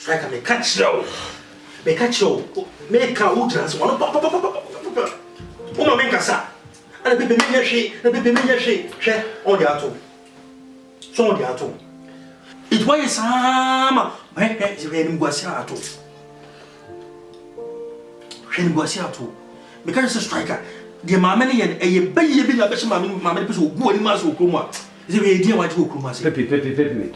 striker me catch you. Me catch you. Make a wood trans one. Uma make a sa. And the baby me she, the baby me she. Share on the atom. So on the atom. It was some. Hey, you go see atom. When go see atom. Because it's a striker. The mamma and a baby na best mamma person go in mass okuma. Is the idea what you okuma say. Pepe.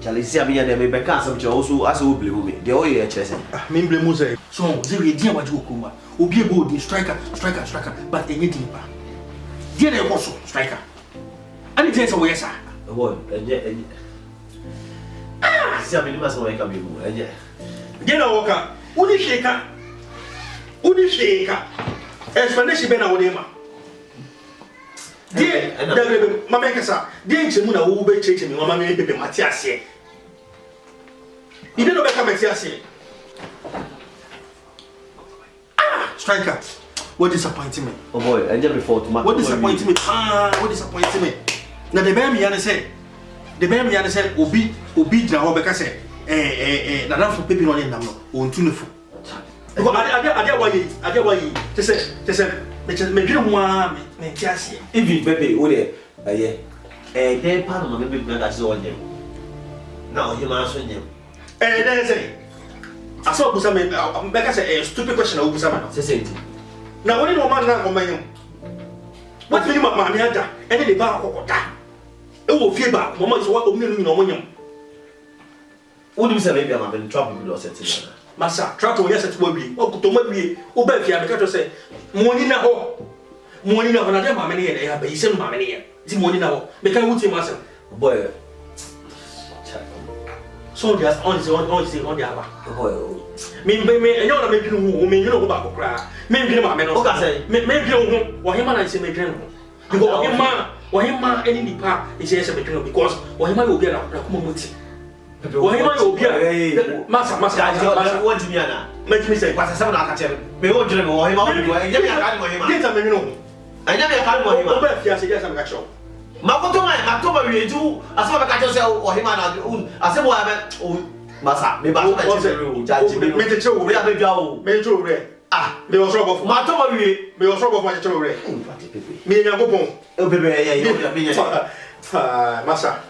Charlie, see me and me be can some also as who blame me. The oil chess. Me blame Mose. So the idea what you okuma. Obi go the striker, but any deeper. Dear they also striker. And it is a way sir. Oh, and see me must make a bit more. And yeah. Dear Oka, Uni shaker. Explanation been our name. Dear, Mamma Cassa, dear Chimuna will be changing me, Mamma Baby Matthias. You don't know about Matthias. Striker, what disappointing me? Oh boy, and just before to what disappointing me? What disappointing me? Now the baby said, Obi, Jawabeka said, Nana for people on them, on Tunifu. I dare why you say, make you want me, just if you baby, would it? They part of my baby that's on him. Now you must win him. There's I saw Busame, Becca say a stupid question of Busama. Now, when you know man now, my what do you want, Mamma? And then the bar or that. It will feel back. Mamma is what will mean no money. What do you say? Maybe I'm in trouble with us. Massa, try to yes, it will be. What could be? Obey, I say, money now. Money now, another mamma, and I have a same mamma. It's money now. Make I would say, Massa. Boy, so just on the other. Me, and you're making who may know about cry. Maybe my man, okay, maybe or him and I say, make him. You go him, or him, any part is yes, because or him will get out. Or him will be a master, what do you mean? Make me say, what's a son of a me or him, or him, I never had one. Yes, I'm not sure. October, we do as well as yourself or him and as a woman. Massa, maybe I was a rule. Ah, they were trouble for my trouble. They were trouble for my children. Me and your Massa.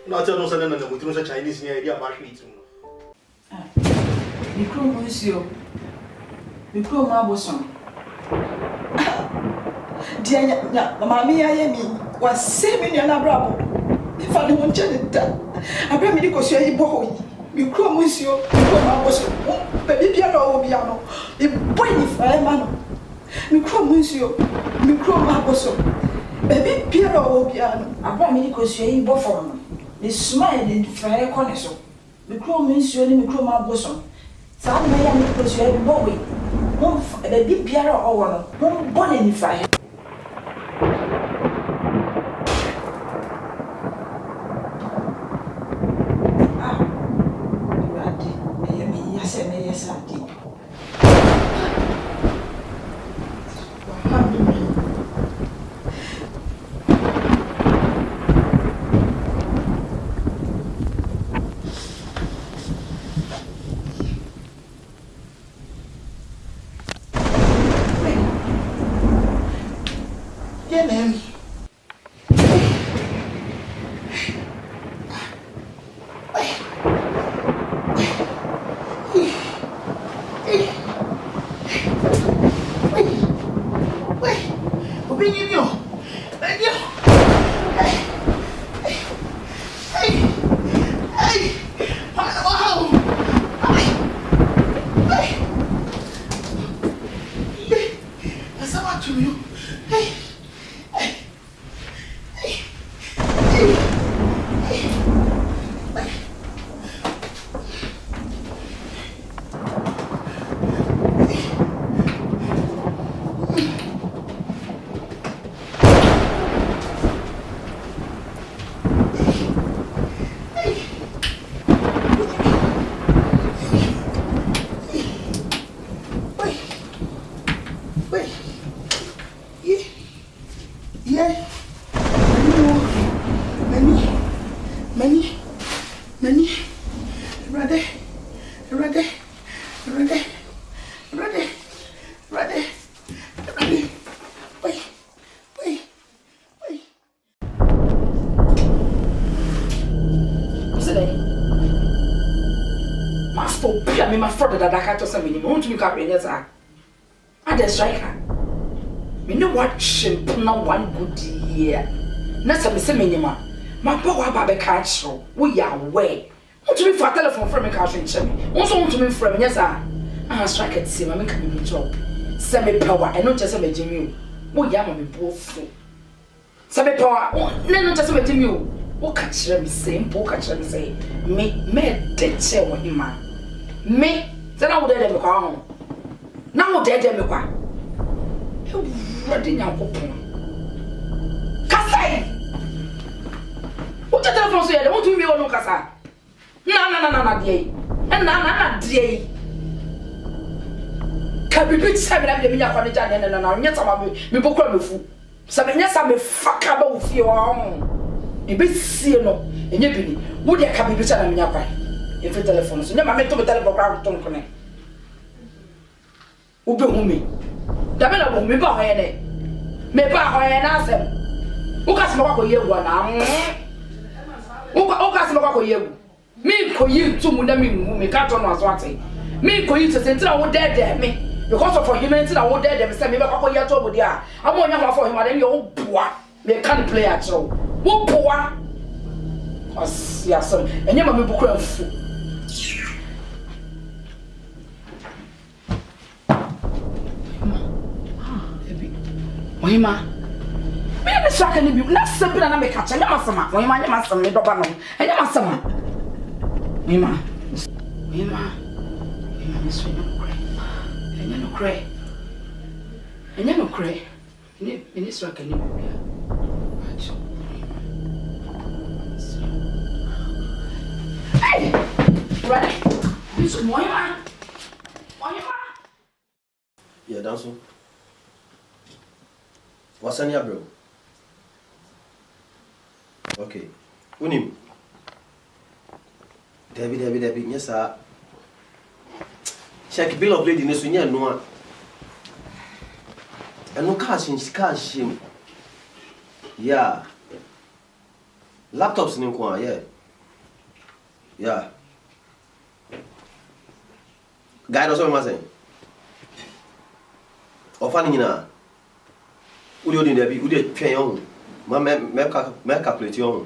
Not tell no son and we do such Chinese idea about me. The crew monsieur. The crew Marboson. Dear Mamma, was 7 million bravo. If I don't tell it, I bring me because you're boy. You come with you, baby piano or piano. You boy, if I am, you come with you, you come up also. Baby piano or piano. I bring me because you're both. The smile in fire corner. The crew means you only crew my bosom. Some may because you're boy. Baby piano or one born in fire. me my fraud that I can't tell somebody. Want to be carrying as I the striker. Me know what shame now one good year. Nasa me say minima. My power baby catch you. We are way. Want to be for telephone from me catch me. Also want to be from yes I strike at see me come in job. Send me power and not just a Jimmy. We are me both. Send me power. No just a Jimmy. What catch me same book catch me say. Me dead say what him man. Me then I would dead me kwa. Now dead me kwa. You ready now open. Kasai. What the telephone say? Don't you me on kasa? Na dey. Na dey. Kabi bit sabe na me nya kwa ne jane na nya sama me bokura me fu. Sabe nya sama me faka ba wo fie wa. E be sie no, enye bi ni. Wo de kabi bit na me nya kwa. E fi telephone so nya ma me to me telephone kwa to nkone. Wo be hu me. Da be na wo me ba ho ye ne. Me ba ho ye na asem. Wo ka se me kwa ye wo na. Wo ka se me kwa ye wo. Me ko yi tumu na me mu me ka to no aso ate. Me ko yi to se ntira wo de me. Because of humanity na wo de me say me be kwa ye to bodi a. Am onya ho afọ him ade me wo boa. Me can play at all. Wo boa. Asia so. Enye ma me bukura fu. Ohima. Me be saka ni bi na se bi na me ka che nya masama. Ohima nya masama me doba no. Enya masama. Ohima. Ohima. Ohima me so nya no cry. Enya no cry. Ni saka ni bi. Hey! Ready? This Ohima. Ohima. Yeah, dance. What's on your bro? Okay. Unim. Debbie. Yes, sir. Check bill of lading is no one. And no cash him. Yeah. Laptops in Kwa, yeah. Yeah. Guide us on my saying. Or funny now. Udi odi ndebi, udi twen yon. Ma me calculate yon.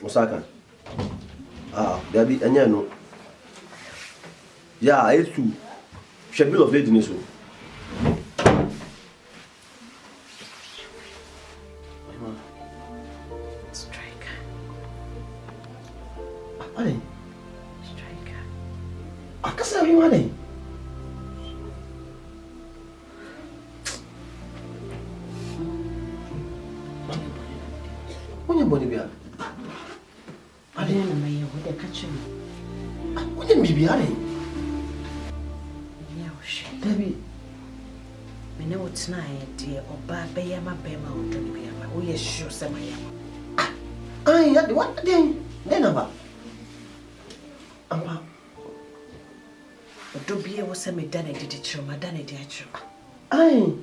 Osaka. Debi anya no. Yeah, it's true. She bill of lading so. Striker. Ade. Striker. Akasa wi ade. Boni bia. Ade na me wo de catch me. Wonye bibi ade. Ya o she. Debi. Me ne wotna ye de oba be ya ma be ma wo do bia ma. Wo ye sure se ma ya. Ai, ade what den? Den aba. Amba. Do bia wo se me da na didi chiro ma da na di achiro. Ai.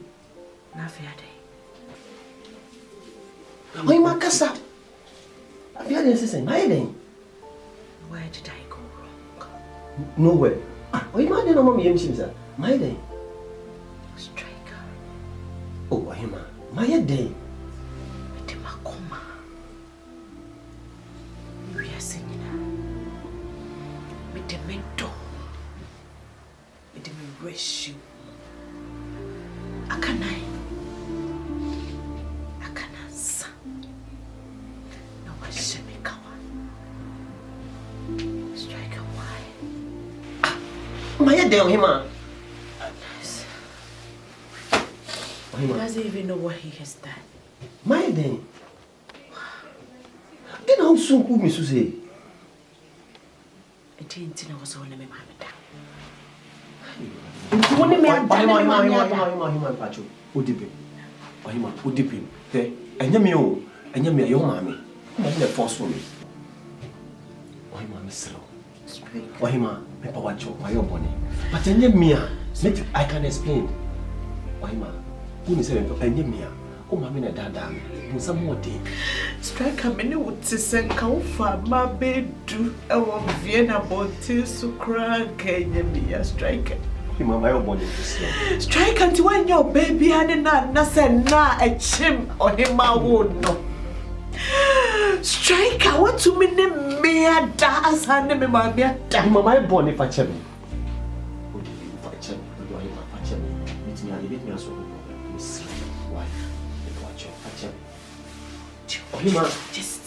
Na fe ade. Oi makasa. Abia den sesen, mai den. Where did I go wrong? Nowhere. Oi ma den no mo yem shimsa. Mai den. Striker. Oh, Ohima. Mai den. Me de makoma. We are singing. Me de mento. Me de me rescue. Akanai. Akanasa. No one should be kawa. Striker, why? Mai den Ohima. Yes. He Ohima. doesn't even know what he has done. Mai den. Den how soon ku me so say. It didn't know was only me mamma. Ohima pacho. Odipin. Ohima, odipin. Te, enya me yo mami. Mo na force for me. Ohima me slow. Ohima, me pa wacho, why you boni. But enya me I can explain. Ohima, who me say enya me Oh, mammy, a dada. Some more day. Strike a minute would send Kaufa, my bed do our Vienna boat so crank can be a striker. My own body is Strike until when your baby had a chim or him I would know. Strike, I want to mean me a dance and me, my dear. My bonny for Chemi. Meet me, I leave me as well. Why? Watch your Just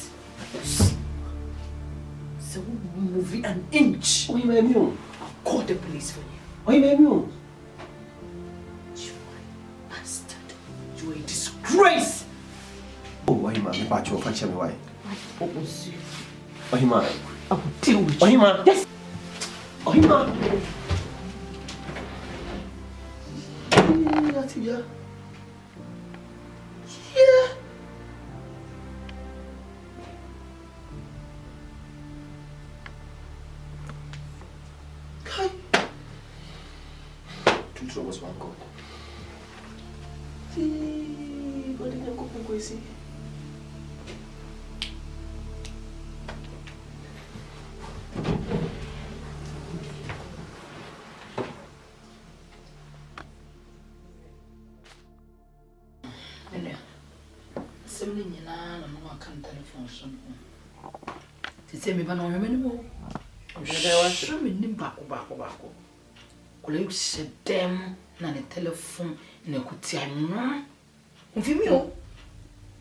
so moving an inch. Oh, you may be on. Call the police for you. Oh, you may be on. You bastard. You are a disgrace. Oh, why, man? You patch your Chemi, why? What was you? Oh, you man. I will deal with Oh, you. you man. Yes. Oh, you man. Yeah. Kai. Two troubles, one God. But then I'm going to see. Say me, but no, anymore. Show me back. Could you sit them and a telephone in a cutiano? If you know,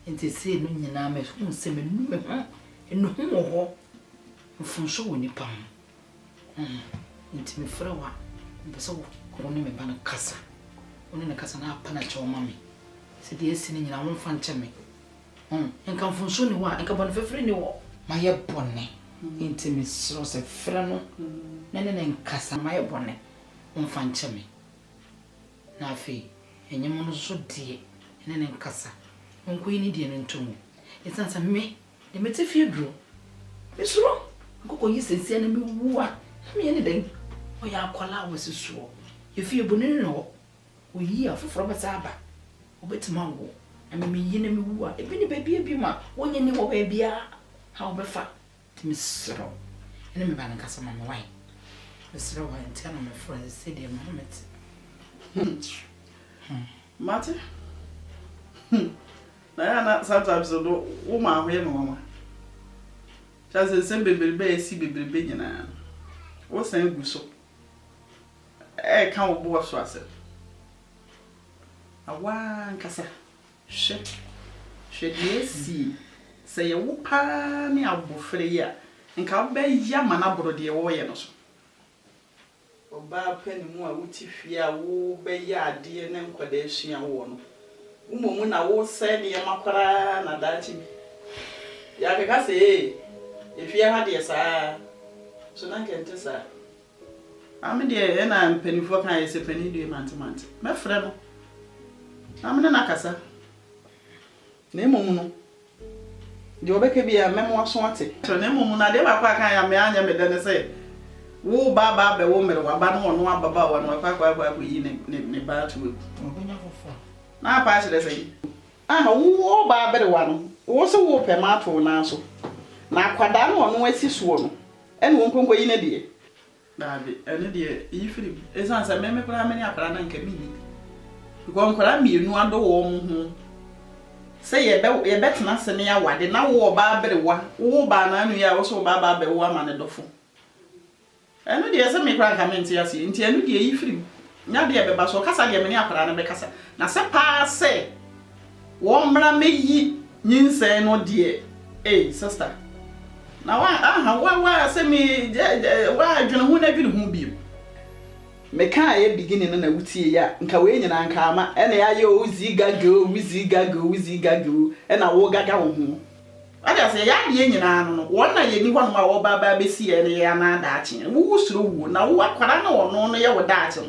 and they say, no, you know, who say me, no more from showing you palm. Into me for a while, so only me ban a casa. Only a casa now, panacho, mammy. Said the singing in our own fan to me. And come from soon, and come on for free. My bonnet into Miss Rose Frano, Nanan Cassa, my bonnet, one fan chummy. Now, fee, and your mono so dear, and then Cassa, one queen Indian into me. It's not a me, the matter if you drew. Miss Row, go you say, send me what? Me anything. Oh, ya call out was so. You feel bonino, we hear from a saba. Obey tomorrow, and me yen me woo, a penny baby, a bima, one you know, baby. How be fat to Miss Row, and me ban Cassa, my wife. Miss Row and tell my friends, say dear moment. Martin? Not sometimes a woman, we mamma. Just the same baby, see baby, and I. What's saying, Gusso? I can't board so I said. A one Cassa. Should you see? Say a whoopany out for a year, and can't bear yaman abroad the awareness. Oba penny more witty fear, woo, be ya dear name Quadation one. Woman, I will say the Makara and Adachi. Yaka say, if you had yes, so I can tell her. I'm dear, and I'm penny for kind is a penny dear mantimant. My friend, I'm an Akasa. Name you obeke be a memoir swanty. So, Nemuna, they were quite kind of me then say, Woo Baba, the woman, or Bano, no Baba, and Papa, we in a bad to. Now, pass it, say. Ah, woo Baba, one. Also, whoop a matter now. Now, Quadano, no, it's sworn, and won't go in a dear. Daddy, and a dear, if it's not a memory, how many apparent can be. You go on, you know, under warm. Say a better not send me a wad, and now war Barbary one, war banana, you also Baba, the woman and the fool. And the other me crank come into us, into any day, if you not the other bus or Casa Yamania and Becassa. Now, pass say, warm me ye, yin say no dear, eh, sister. Now, why send me, why do you know who be? Meka beginning na wutie ya nka we nyina nka ama ene ya ye ozigago ena wo gaga wo ho ada se ya de nyina no won na ye ni hɔ no ma wo baba besi ene ya na daache wo suro wu na wo akwara na wo no ye wo daache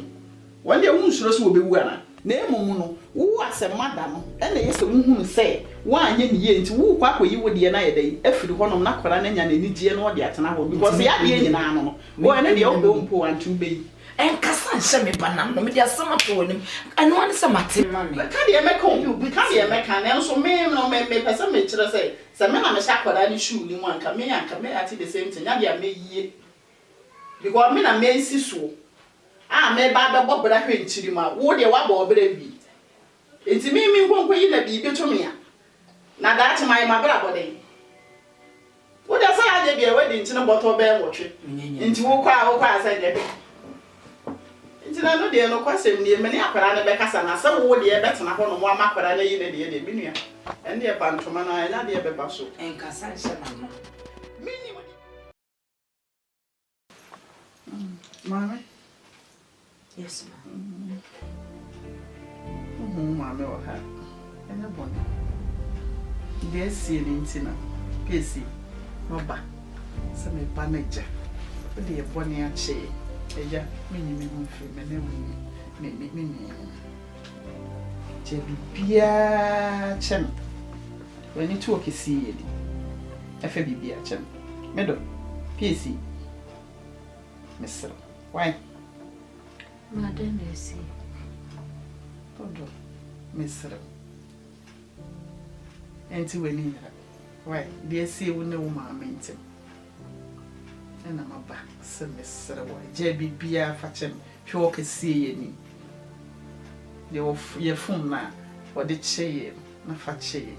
won de wo suro so wo bewu ana na emum no wo asemada no ene ye se wo hunu se wo anye ni ye nti wo kwa akoyi wo de na ye dai afiri hɔ no na akwara na nya na ni gie no wo de atena hɔ because ya de nyina no wo ene de wo be mpo antu be En kasa nhyɛ me banam no me dia sama to onim. Eno an se mate mami. Ka de meka na nso me no me pese me kyerɛ sɛ me na me hya akwara ne shoe ni mu anka me ati the same thing. Ya de me yie. Because me na me nsi so. Me ba bɔ bra hwe nkyiri ma. Wo de wa bɔ bra bi. Enti me nkonko yi na bi beto me a. Na da ati mai ma bra bɔ den. Wo da say ade bi e we di ntine bɔtɔ bɛ wɔtwe. Enti wo kwa say de be. Enti na no de no kwasem ni me ne akwara ne be kasa na sɛ wo de e betena hɔ no mo amakwara na yi na de me nua. Ɛn de pantoma na na de be ba so. En kasa nhyɛ na no. Mama. Yes, ma. Mama wa ha. Ena bon. De sie ni ntina. Pesi. No ba. Se me ba na gya. O de e boni a che. Eja, me ni me mfi me na me. Je bibia chem. Wani tu okisi yedi. Efe bibia chem. Medo. Pesi. Mesro. Why? Madam Messi. Todo. Mesro. Enti weni. Why? Dear see we know my mentim. And I'm a back, some Mr. Jebby Bia Fatchem, Chalk is seeing ye. Your phone now, or the chair, na fatche.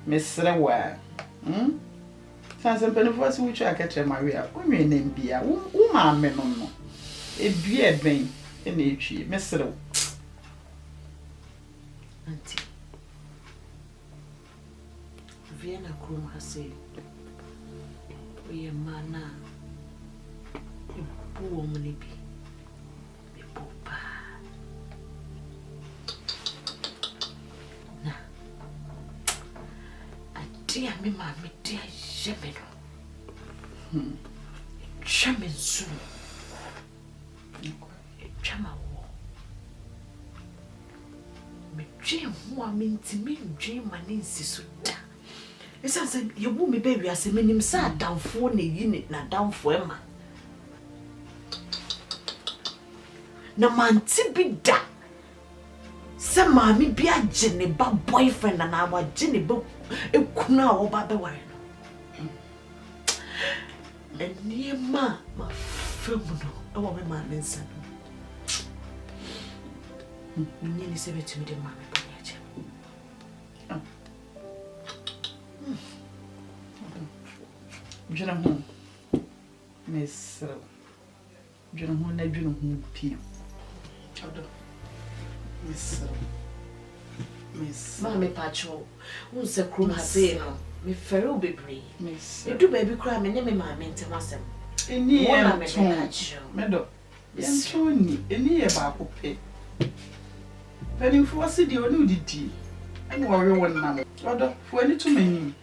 Mr. Wire. Sans a penny which I catch Maria, women name Bia, woman men on no. A beer vein in a tree, Mr. Auntie. Vienna Krum has said, we a man, a poor woman, be poor. Now, I dear me, mammy, dear Jemino. Chamin soon. Chama war. Me dream who I mean to me dream my name Sisuta. It sounds like you won't be baby as a minimum sad down for a unit, not down for Emma. No man to be that. Some mammy be a Jenny, but boyfriend and our Jenny book a kuna or Baba. And near ma, film, oh, my man and son. Nearly 70 to me, mammy. Junahum, Miss Junahum, I Junahum Pio. Miss Mammy Pacho, who's a crew has said, me ferro be brave. Miss, you do baby cry, me name my mentor myself. In the end, Meadow, yes, Tony, in the about pay. Penny for city or nudity, and warrior one now. Order for any too many.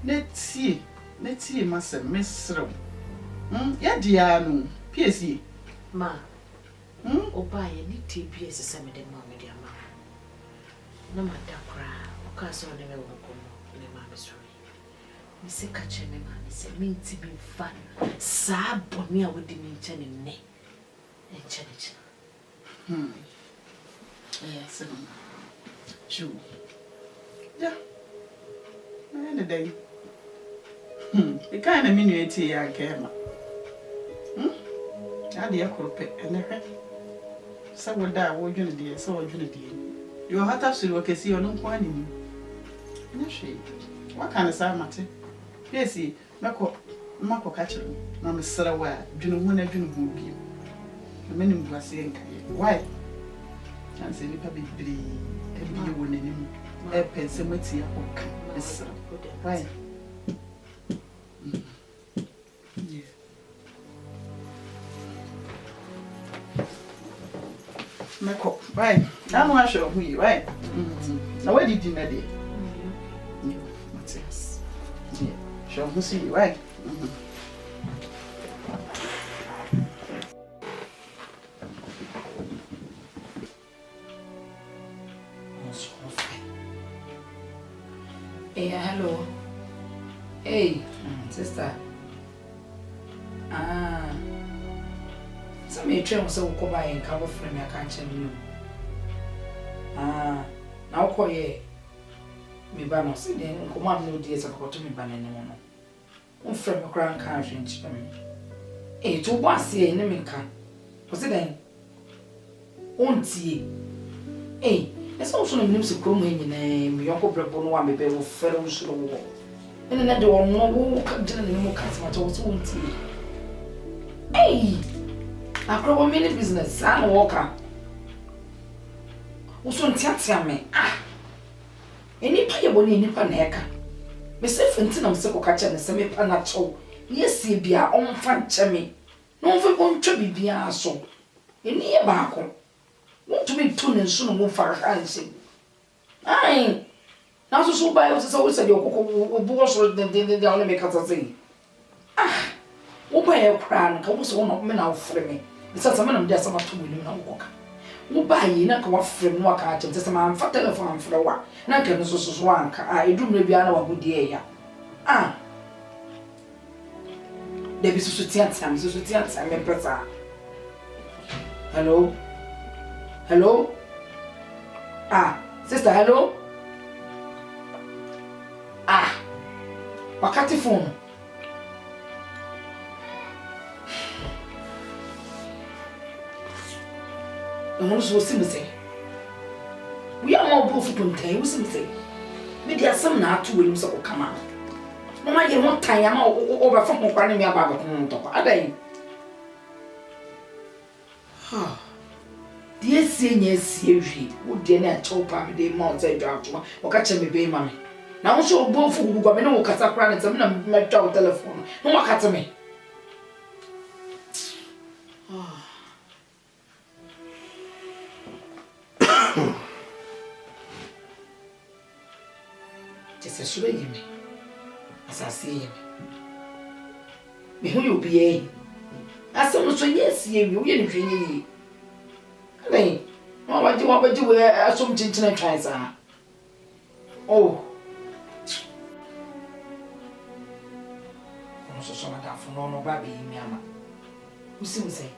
Let's see, Master Miss Row. Ya diano, P.S.C. Ma, or buy any TPS as some of them, mammy, dear mamma. No matter cry, or cast on the milk, in a mamma's story. Miss Catcher, my man, said, mean to be fun. Sab, Bonia with the mean turning name. And Channich. Yes, sure. Yeah. Any day. The kind of minuet I came. I dear croppet and a head. So would die, would you, dear, so would you, dear. Your heart has to work as you are not finding you. No shade. What kind of salmate? Yes, see, Marco catcher, Mamma Saraway, Juno, Juno, you. The minimum was saying, why? And say, Pabby, and be winning a pensimity. Why? Meko, right? I'm not sure who you right. Now, where did you know it? Yes. Yeah, sure, we'll see you right. Hey, hello. Hey, sister. Some may train so go by and cover from your country. Ah, now call ye. Me by no sitting, come on, no days of what to me by any one. One from a grand country in Chim. Eh, to once ye in the minka. Was it then? Won't see. Eh, there's also no news of Cromwell in a young couple one baby with fellow slow. And then there were no walk generally more customer towards won't see. Eh, I grow a mini business, I'm a walker. Who's tell me? Ah, any payable in Nipaneka. Myself and Tinam Seko catcher and semi panacho. Yes, see, be our own fan chummy. No, for one chubby be our so. In near Barco. Want to be tune and soon move for a handshake. Aye. Now, so by us always said your boss the only make us say. Ah, what by a crown, come was one of men out for me. Besides, a man of just about 2 million walk. Who buy ye not go off from work at just a man for telephone for a while. Not can so one. I do maybe I know a good day. Ah, there be so tians, I'm a person. Hello? Hello? Ah, sister, hello? Ah, wakati phone. And what was him say? We are more both from time, was him say. Maybe there's some now to Williams or come out. No matter what time I'm over from running me about the top. Are they? Ah, dear senior Siri, would dinner chop up the months I dropped one or catch me, baby, mammy. Now, so both who go no Casacran and some metal telephone. No one cut me. Just a sway me as I see him. Me who you be a as someone so yes, you really dream. Hey, what do you want to do with some chinchina tries? Oh. So some of that for no baby, me ama. Who see me say?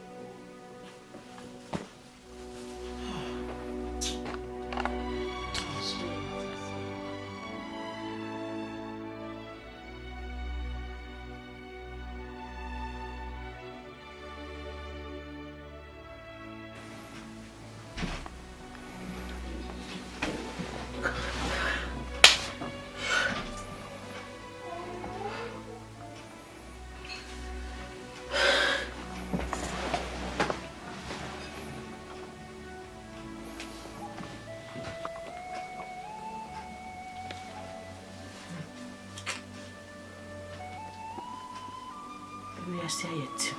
I say it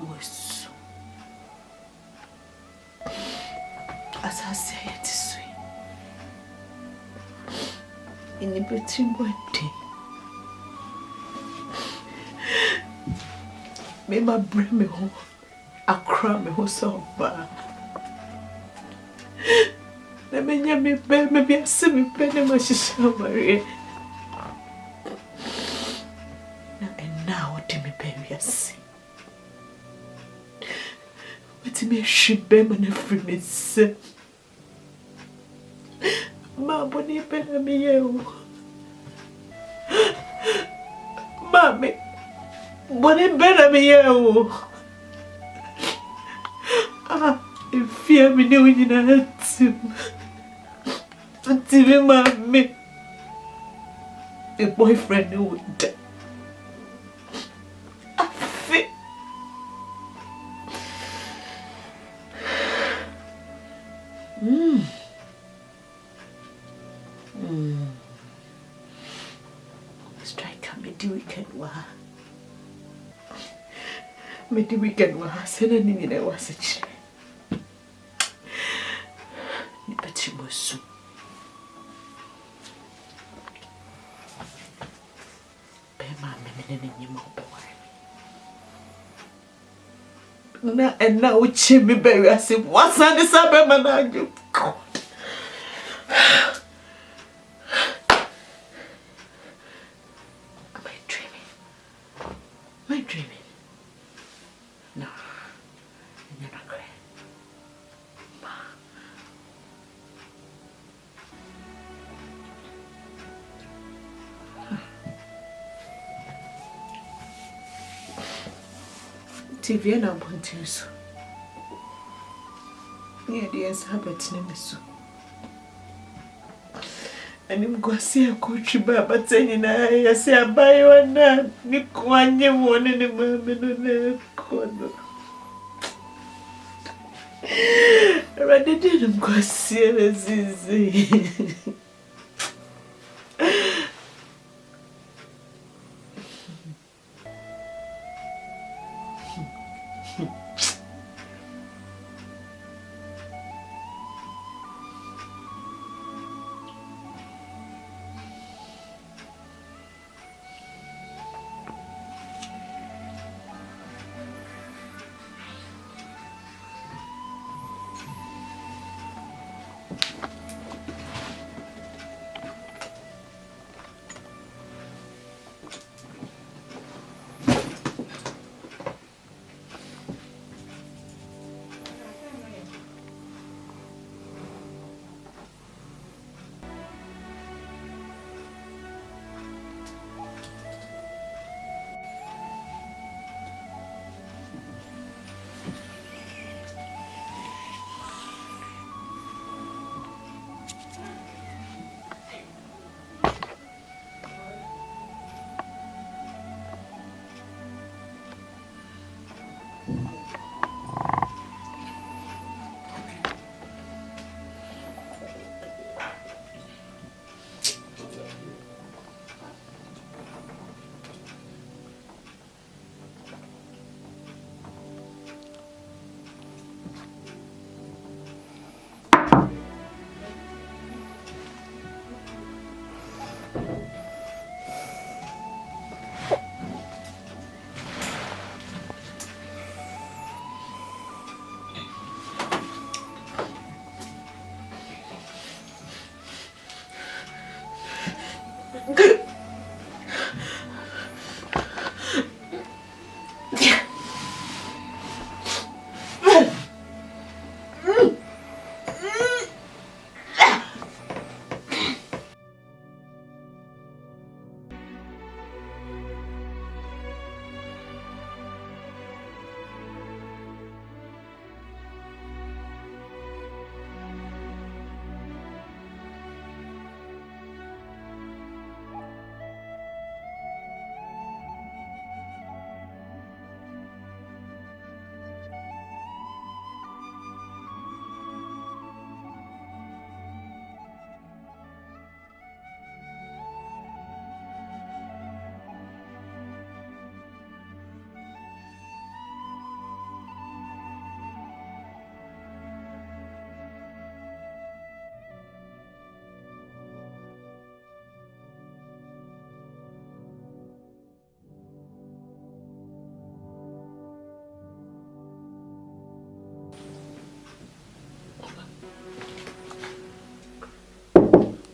was as I say it is in the between one day. May my bring me home. I cry me home so bad. Let me hear me bed, maybe I see me bed in my sister Maria. Me should be man free me say ma boni pena mi eu mami boni pena mi eu ah ifia mi ne wina tim mami a boyfriend who would die. The weekend was and I knew there was a chill. But she was so. And now Jimmy Berry, I said, what's on this up, man? You God. Am I dreaming? No. TV na bontin so. Ni dey sabet na meso. Anim gosia coach baba tani na ya se abayo na ni kwanye woni ni mama no na kono. Ready did gosia na zizi.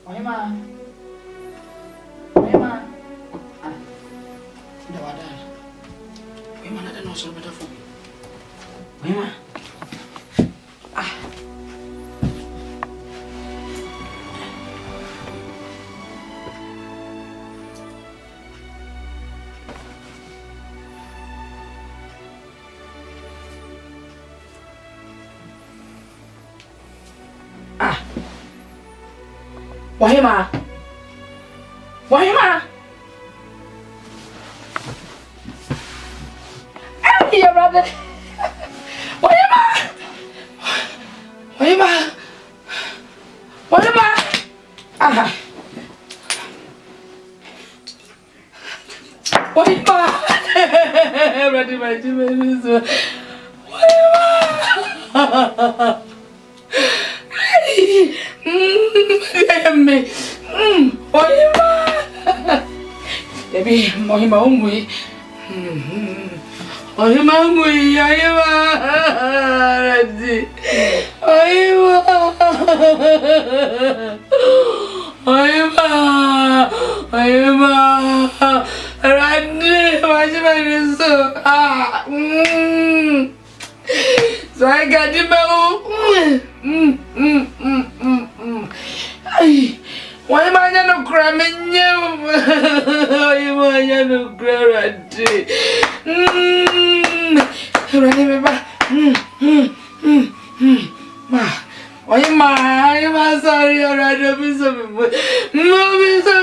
Mama. Mama. Ah. Ndio wadada. Mama nada no solo metafu. Mama. Ah. Ah. Wahima! Wahima! I'm here, brother! Wahima! Wahima! Wahima! Ah! Wahima! Ready, my dear. Wahima! Me. Ohima. Baby, Mohima umwi. Ohima umwi, Ohima. Ready. Ohima. Ohima. Ohima. Ready. Wajima niso. Ah. So I got him out. Ay, why am I not cramming you? Why am I not cramming? I'm sorry, I'm so